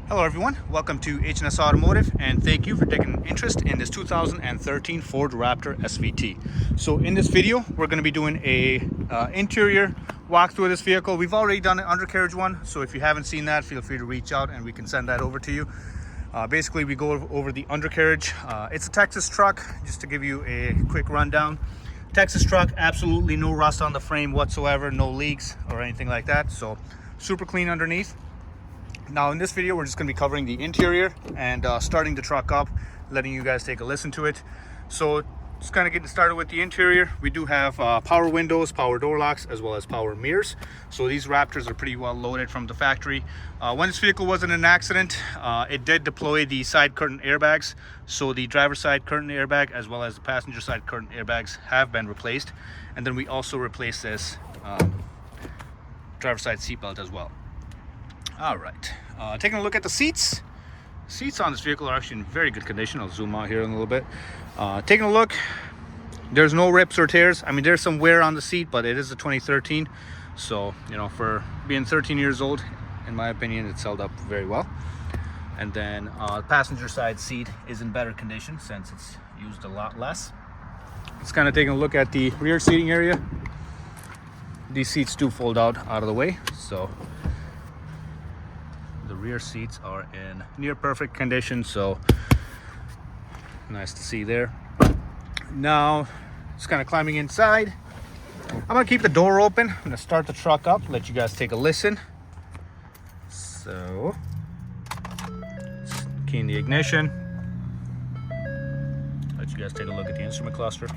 Hello everyone, welcome to HNS Automotive and thank you for taking an interest in this 2013 Ford Raptor SVT. So in this video we're going to be doing a interior walkthrough of this vehicle. We've already done an undercarriage one, so if you haven't seen that, feel free to reach out and we can send that over to you. Basically we go over the undercarriage. It's a Texas truck, just to give you a quick rundown. Texas truck, absolutely no rust on the frame whatsoever, no leaks or anything like that, so super clean underneath. Now in this video we're just going to be covering the interior and starting the truck up, letting you guys take a listen to it. So just kind of getting started with the interior. We do have power windows, power door locks, as well as power mirrors. So these Raptors are pretty well loaded from the factory. When this vehicle was in an accident, it did deploy the side curtain airbags. So the driver's side curtain airbag as well as the passenger side curtain airbags have been replaced. And then we also replaced this driver's side seatbelt as well. All right, taking a look at the seats. Seats on this vehicle are actually in very good condition. I'll zoom out here in a little bit. Taking a look, there's no rips or tears. I mean, there's some wear on the seat, but it is a 2013. So, you know, for being 13 years old, in my opinion, it's held up very well. And then the passenger side seat is in better condition since it's used a lot less. It's kind of taking a look at the rear seating area. These seats do fold out of the way, so the rear seats are in near perfect condition, so nice to see there. Now just kind of climbing inside. I'm gonna keep the door open. I'm gonna start the truck up, let you guys take a listen. So key in the ignition, let you guys take a look at the instrument cluster.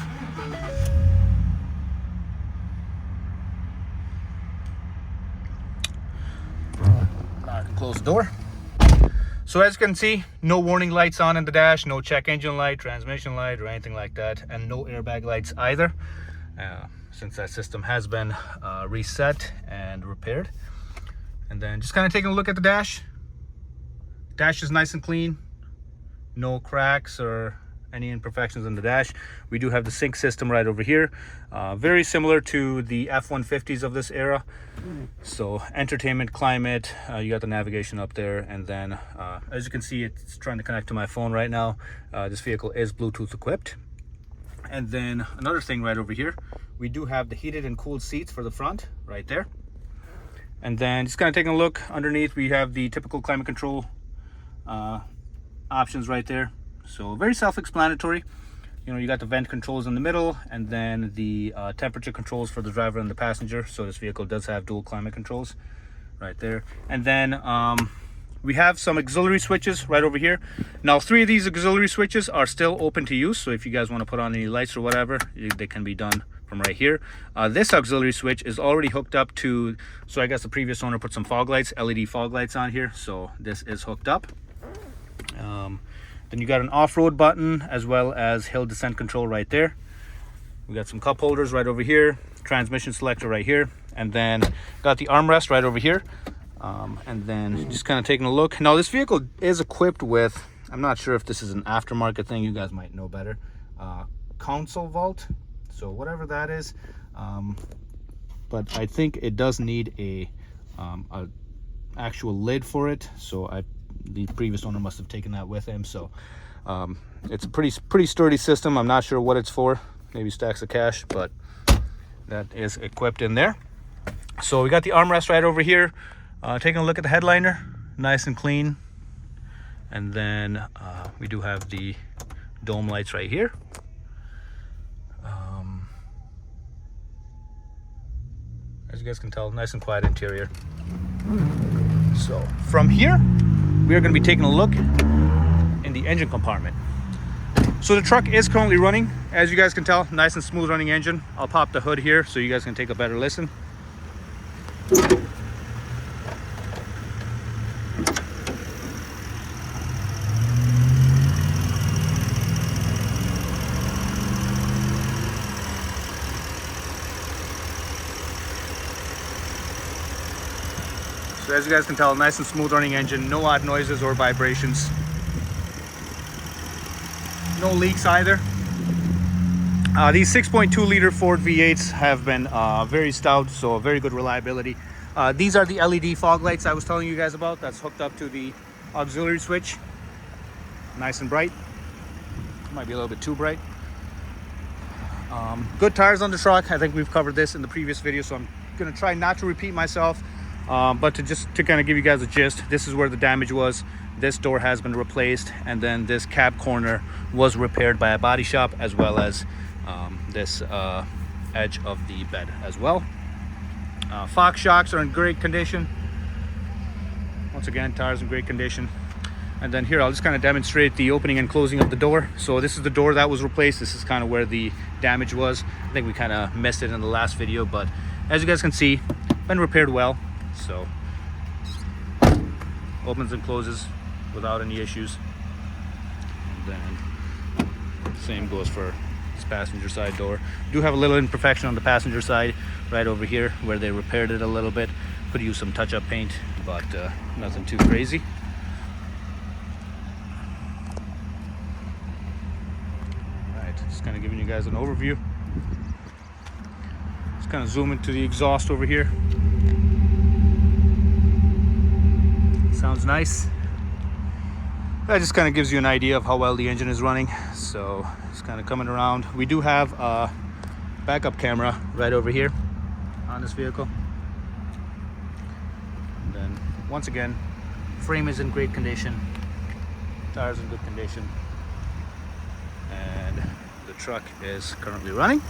I can close the door. So as you can see, no warning lights on in the dash, no check engine light, transmission light, or anything like that, and no airbag lights either, since that system has been reset and repaired. And then just kind of taking a look at the dash. Dash is nice and clean, no cracks or any imperfections in the dash. We do have the sync system right over here, very similar to the F150s of this era. So entertainment, climate, you got the navigation up there, and then as you can see, it's trying to connect to my phone right now. This vehicle is Bluetooth equipped. And then another thing right over here, we do have the heated and cooled seats for the front right there. And then just kind of taking a look underneath, we have the typical climate control options right there. So very self-explanatory. You know, you got the vent controls in the middle, and then the temperature controls for the driver and the passenger. So this vehicle does have dual climate controls right there. And then we have some auxiliary switches right over here. Now 3 of these auxiliary switches are still open to use, so if you guys want to put on any lights or whatever, they can be done from right here. This auxiliary switch is already hooked up to, so I guess the previous owner put some fog lights, LED fog lights on here, so this is hooked up. Then you got an off-road button as well as hill descent control right there. We got some cup holders right over here, transmission selector right here, and then got the armrest right over here. And then just kind of taking a look. Now this vehicle is equipped with, I'm not sure if this is an aftermarket thing, you guys might know better, console vault, so whatever that is. But I think it does need a actual lid for it, so the previous owner must have taken that with him. So it's a pretty sturdy system. I'm not sure what it's for, maybe stacks of cash, but that is equipped in there. So we got the armrest right over here. Taking a look at the headliner, nice and clean. And then we do have the dome lights right here. As you guys can tell, nice and quiet interior. So from here, we are going to be taking a look in the engine compartment. So the truck is currently running, as you guys can tell, nice and smooth running engine. I'll pop the hood here so you guys can take a better listen. So as you guys can tell, nice and smooth running engine, no odd noises or vibrations. No leaks either. These 6.2 liter Ford V8s have been very stout, so very good reliability. These are the LED fog lights I was telling you guys about. That's hooked up to the auxiliary switch, nice and bright. Might be a little bit too bright. Good tires on the truck. I think we've covered this in the previous video, so I'm gonna try not to repeat myself, but to kind of give you guys a gist, this is where the damage was. This door has been replaced, and then this cab corner was repaired by a body shop, as well as this edge of the bed as well. Fox shocks are in great condition. Once again, tires in great condition. And then here, I'll just kind of demonstrate the opening and closing of the door. So this is the door that was replaced. This is kind of where the damage was. I think we kind of missed it in the last video, but as you guys can see, been repaired well. So opens and closes without any issues. And then same goes for this passenger side door. Do have a little imperfection on the passenger side right over here where they repaired it a little bit. Could use some touch-up paint, but nothing too crazy. Just kind of giving you guys an overview. Just kind of zoom into the exhaust over here. Sounds nice. That just kind of gives you an idea of how well the engine is running. So it's kind of coming around. We do have a backup camera right over here on this vehicle. And then once again, frame is in great condition, tires in good condition, and the truck is currently running.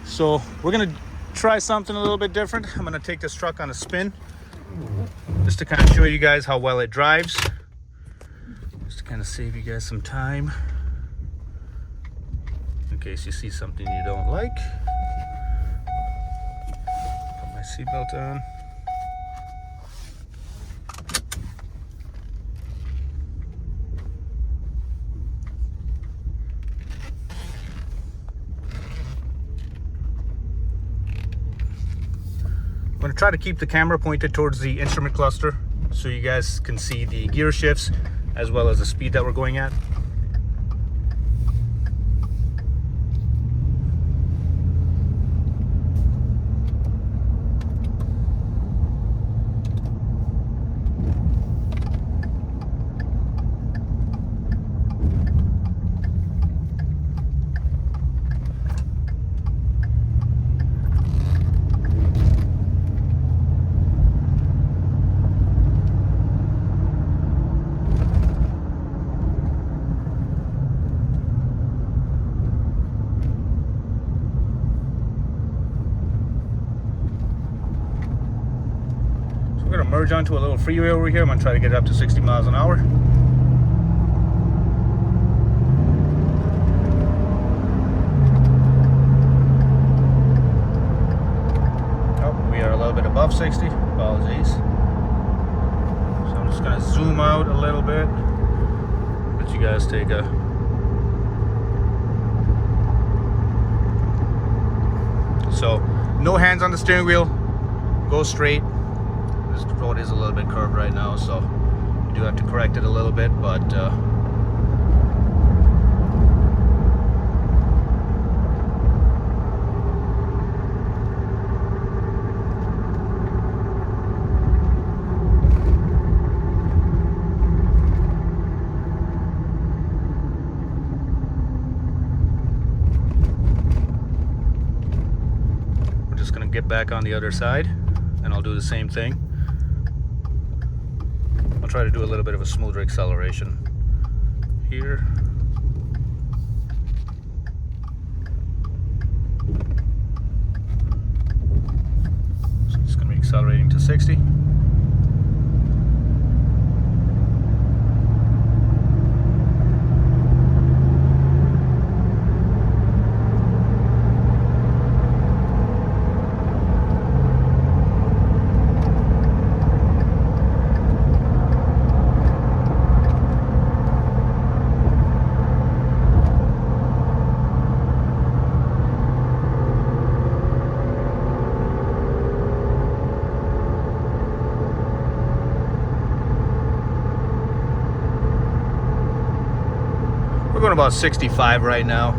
So we're gonna try something a little bit different. I'm gonna take this truck on a spin just to kind of show you guys how well it drives, just to kind of save you guys some time in case you see something you don't like. Put my seatbelt on. I'm going to try to keep the camera pointed towards the instrument cluster so you guys can see the gear shifts as well as the speed that we're going at. We're going to merge onto a little freeway over here. I'm going to try to get it up to 60 miles an hour. Oh, we are a little bit above 60. Apologies. So I'm just going to zoom out a little bit. Let you guys take a... So, no hands on the steering wheel. Go straight. This road is a little bit curved right now, so you do have to correct it a little bit, but we're just going to get back on the other side and I'll do the same thing. Try to do a little bit of a smoother acceleration here. So it's going to be accelerating to 60. We're going about 65 right now.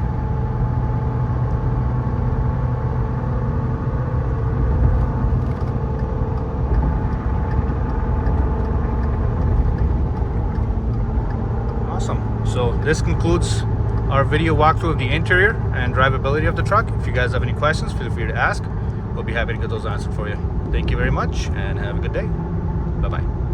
Awesome. So this concludes our video walkthrough of the interior and drivability of the truck. If you guys have any questions, feel free to ask. We'll be happy to get those answered for you. Thank you very much and have a good day. Bye-bye.